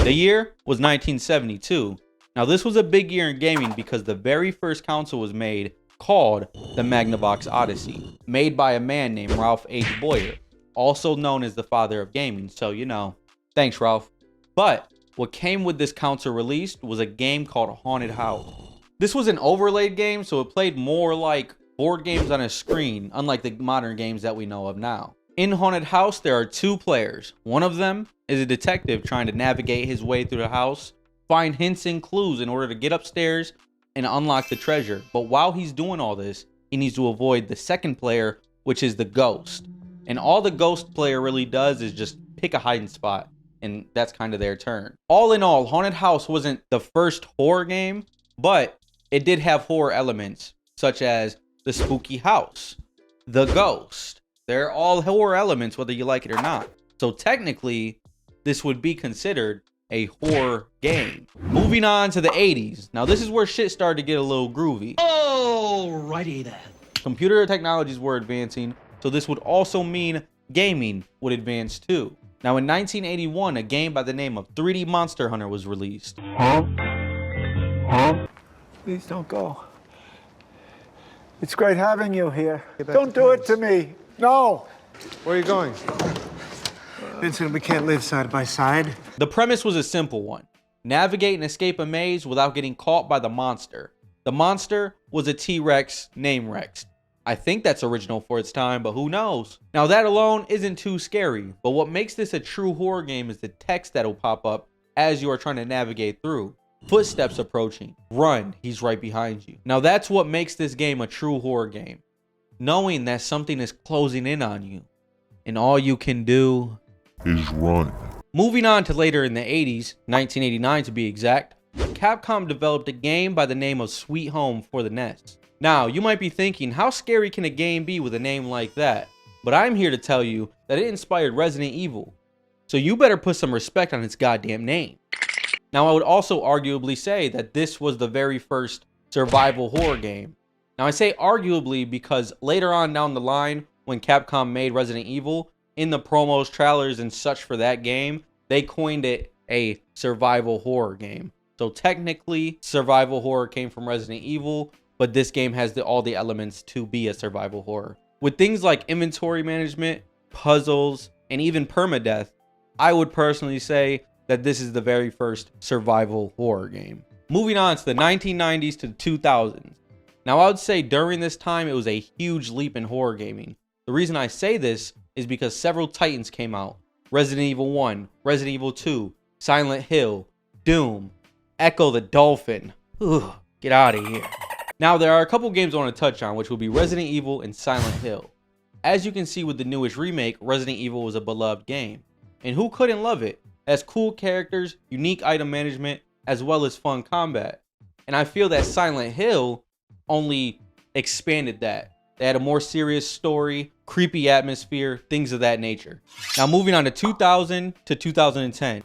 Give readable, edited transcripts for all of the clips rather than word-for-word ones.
The year was 1972. Now this was a big year in gaming because the very first console was made called the Magnavox Odyssey, made by a man named Ralph H. Boyer, also known as the father of gaming, so you know, thanks Ralph. But what came with this console released was a game called Haunted House. This was an overlaid game, so it played more like board games on a screen, unlike the modern games that we know of now. In Haunted House, there are two players. One of them is a detective trying to navigate his way through the house, find hints and clues in order to get upstairs and unlock the treasure. But while he's doing all this, he needs to avoid the second player, which is the ghost. And all the ghost player really does is just pick a hiding spot, and that's kind of their turn. All in all, Haunted House wasn't the first horror game, but it did have horror elements, such as the spooky house, the ghost. They're all horror elements, whether you like it or not. So technically, this would be considered a horror game. Moving on to the 80s. Now this is where shit started to get a little groovy. Alrighty then. Computer technologies were advancing, so this would also mean gaming would advance too. Now in 1981, a game by the name of 3D Monster Hunter was released. Please don't go. It's great having you here. Don't do it to me. No. Where are you going? Vincent, we can't live side by side. The premise was a simple one. Navigate and escape a maze without getting caught by the monster. The monster was a T-Rex named Rex. I think that's original for its time, but who knows? Now that alone isn't too scary, but what makes this a true horror game is the text that'll pop up as you are trying to navigate through. Footsteps approaching. Run, he's right behind you. Now that's what makes this game a true horror game. Knowing that something is closing in on you, and all you can do is run. Moving on to later in the 80s, 1989 to be exact, Capcom developed a game by the name of Sweet Home for the NES. Now, you might be thinking, how scary can a game be with a name like that? But I'm here to tell you that it inspired Resident Evil. So you better put some respect on its goddamn name. Now, I would also arguably say that this was the very first survival horror game. Now, I say arguably because later on down the line, when Capcom made Resident Evil, in the promos, trailers, and such for that game, they coined it a survival horror game. So technically, survival horror came from Resident Evil, but this game has all the elements to be a survival horror. With things like inventory management, puzzles, and even permadeath, I would personally say that this is the very first survival horror game. Moving on to the 1990s to the 2000s. Now, I would say during this time, it was a huge leap in horror gaming. The reason I say this is because several titans came out. Resident Evil 1, Resident Evil 2, Silent Hill, Doom, Echo the Dolphin. Ugh, get out of here. Now, there are a couple games I want to touch on, which will be Resident Evil and Silent Hill. As you can see with the newest remake, Resident Evil was a beloved game. And who couldn't love it? It has cool characters, unique item management, as well as fun combat. And I feel that Silent Hill only expanded that. They had a more serious story, creepy atmosphere, things of that nature. Now moving on to 2000 to 2010.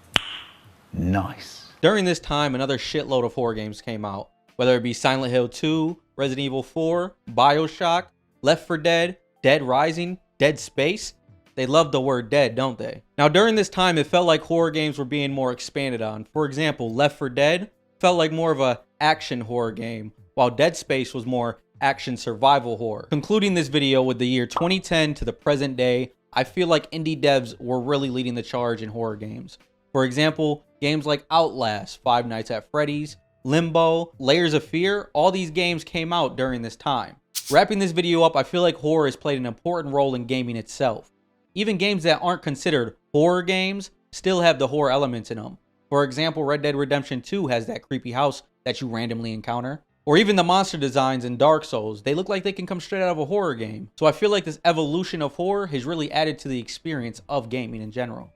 Nice. During this time, another shitload of horror games came out. Whether it be Silent Hill 2, Resident Evil 4, BioShock, Left 4 Dead, Dead Rising, Dead Space. They love the word dead, don't they? Now during this time, it felt like horror games were being more expanded on. For example, Left 4 Dead felt like more of a action horror game, while Dead Space was more action survival horror. Concluding this video with the year 2010 to the present day, I feel like indie devs were really leading the charge in horror games. For example, games like Outlast, Five Nights at Freddy's, Limbo, Layers of Fear, all these games came out during this time. Wrapping this video up, I feel like horror has played an important role in gaming itself. Even games that aren't considered horror games still have the horror elements in them. For example, Red Dead Redemption 2 has that creepy house that you randomly encounter. Or even the monster designs in Dark Souls, they look like they can come straight out of a horror game. So I feel like this evolution of horror has really added to the experience of gaming in general.